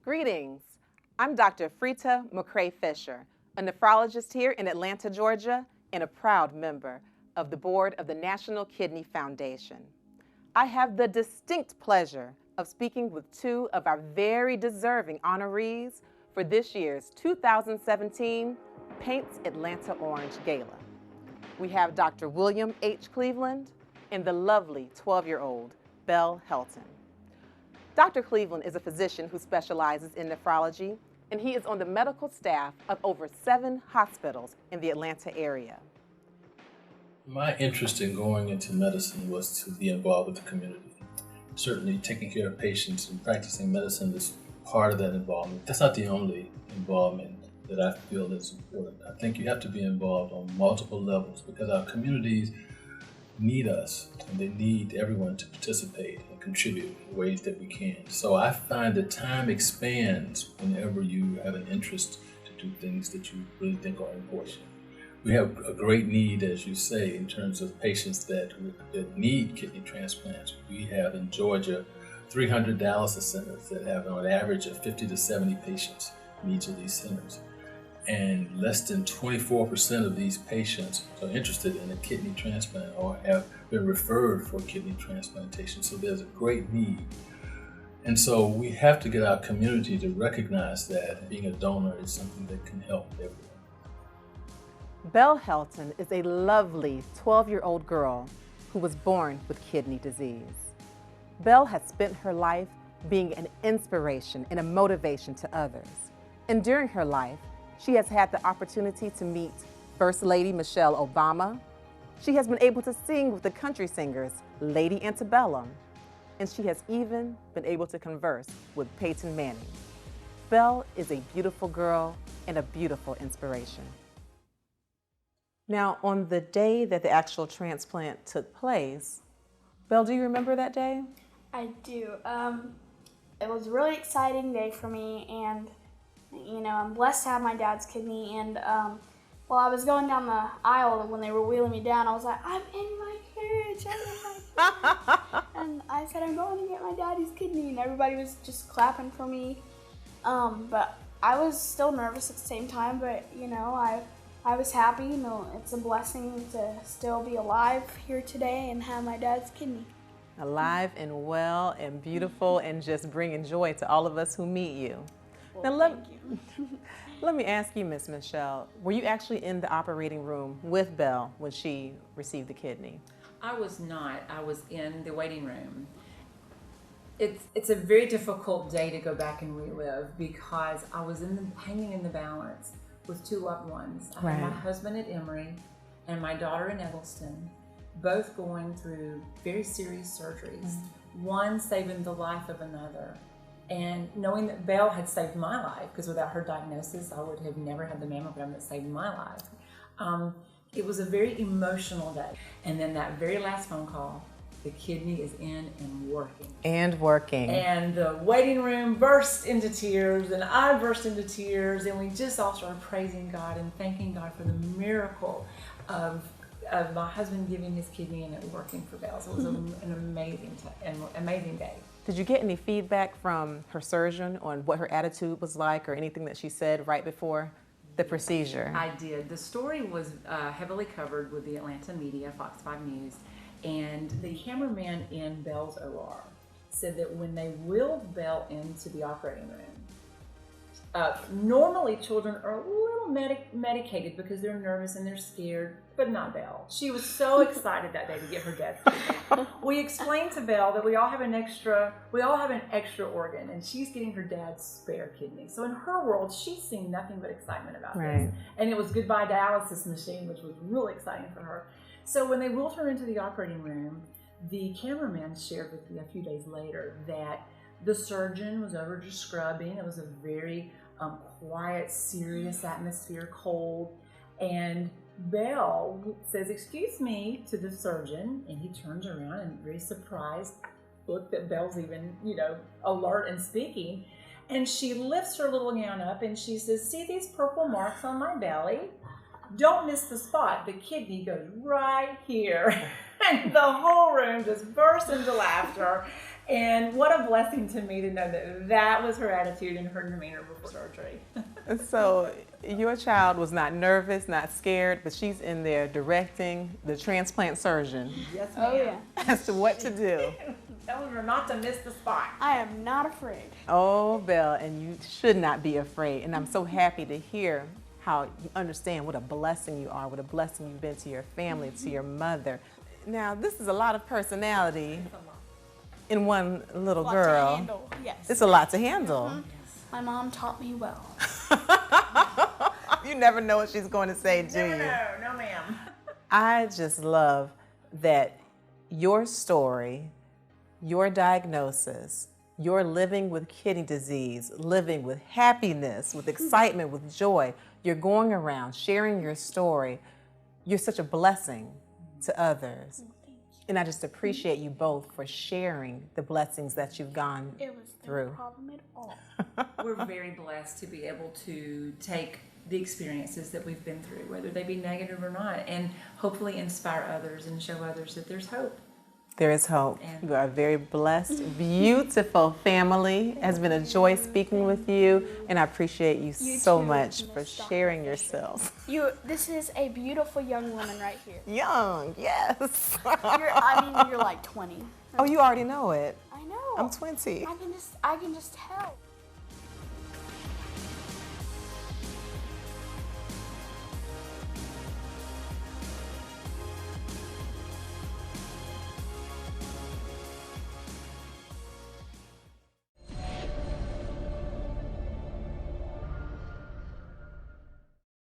Greetings. I'm Dr. Frita McCrae-Fisher, a nephrologist here in Atlanta, Georgia, and a proud member of the board of the National Kidney Foundation. I have the distinct pleasure of speaking with two of our very deserving honorees for this year's 2017 Paint Atlanta Orange Gala. We have Dr. William H. Cleveland and the lovely 12-year-old Belle Helton. Dr. Cleveland is a physician who specializes in nephrology, and he is on the medical staff of over 7 hospitals in the Atlanta area. My interest in going into medicine was to be involved with the community. Certainly taking care of patients and practicing medicine is part of that involvement. That's not the only involvement that I feel is important. I think you have to be involved on multiple levels because our communities need us, and they need everyone to participate and contribute in ways that we can. So I find that time expands whenever you have an interest to do things that you really think are important. We have a great need, as you say, in terms of patients that need kidney transplants. We have in Georgia 300 dialysis centers that have on average of 50 to 70 patients in each of these centers. And less than 24% of these patients are interested in a kidney transplant or have been referred for kidney transplantation. So there's a great need. And so we have to get our community to recognize that being a donor is something that can help everyone. Belle Helton is a lovely 12-year-old girl who was born with kidney disease. Belle has spent her life being an inspiration and a motivation to others. And during her life, she has had the opportunity to meet First Lady Michelle Obama. She has been able to sing with the country singers Lady Antebellum, and she has even been able to converse with Peyton Manning. Belle is a beautiful girl and a beautiful inspiration. Now, on the day that the actual transplant took place, Belle, do you remember that day? I do. It was a really exciting day for me, and I'm blessed to have my dad's kidney. And while I was going down the aisle when they were wheeling me down, I was like, I'm in my carriage, I'm in my carriage. And I said, I'm going to get my daddy's kidney, and everybody was just clapping for me. But I was still nervous at the same time, but I was happy. It's a blessing to still be alive here today and have my dad's kidney. Alive and well and beautiful and just bringing joy to all of us who meet you. Well, now, thank you. Let me ask you, Miss Michelle, were you actually in the operating room with Belle when she received the kidney? I was not. I was in the waiting room. It's a very difficult day to go back and relive because I was hanging in the balance with 2 loved ones. I had my husband at Emory and my daughter in Eggleston, both going through very serious surgeries, one saving the life of another. And knowing that Belle had saved my life, because without her diagnosis, I would have never had the mammogram that saved my life. It was a very emotional day. And then that very last phone call, the kidney is in and working. And working. And the waiting room burst into tears, and I burst into tears, and we just all started praising God and thanking God for the miracle of my husband giving his kidney and it working for Belle. So it was an amazing day. Did you get any feedback from her surgeon on what her attitude was like or anything that she said right before the procedure? I did. The story was heavily covered with the Atlanta media, Fox 5 News, and the cameraman in Belle's OR said that when they wheeled Belle into the operating room, normally children are a little medicated because they're nervous and they're scared, but not Belle. She was so excited that day to get her dad's kidney. We explained to Belle that we all have an extra organ, and she's getting her dad's spare kidney. So in her world, she's seen nothing but excitement about this. And it was goodbye dialysis machine, which was really exciting for her. So when they wheeled her into the operating room, the cameraman shared with me a few days later that the surgeon was over just scrubbing. It was a very quiet, serious atmosphere, cold. And Belle says, "Excuse me," to the surgeon, and he turns around and very surprised, look that Belle's even, alert and speaking. And she lifts her little gown up and she says, "See these purple marks on my belly? Don't miss the spot. The kidney goes right here." And the whole room just burst into laughter. And what a blessing to me to know that that was her attitude and her demeanor before surgery. So your child was not nervous, not scared, but she's in there directing the transplant surgeon Yes, ma'am. Oh yeah. as to what to do. Telling her not to miss the spot. I am not afraid. Oh, Belle, and you should not be afraid. And I'm so happy to hear how you understand what a blessing you are, what a blessing you've been to your family, to your mother. Now, this is a lot of personality in one little Lot girl. to handle. Yes. It's a lot to handle. My mom taught me well. You never know what she's going to say, do you? No, ma'am. I just love that your story, your diagnosis, your living with kidney disease, living with happiness, with excitement, with joy, you're going around sharing your story. You're such a blessing to others. And I just appreciate you both for sharing the blessings that you've gone It was through. no problem at all. We're very blessed to be able to take the experiences that we've been through, whether they be negative or not, and hopefully inspire others and show others that there's hope. There is hope. And- You are a very blessed, beautiful family. It has been a joy speaking with you, and I appreciate you so too, much Miss for Dr. sharing yourselves. This is a beautiful young woman right here. Young, yes. You're like 20. Oh, you already know it. I know. I'm 20. I can just tell.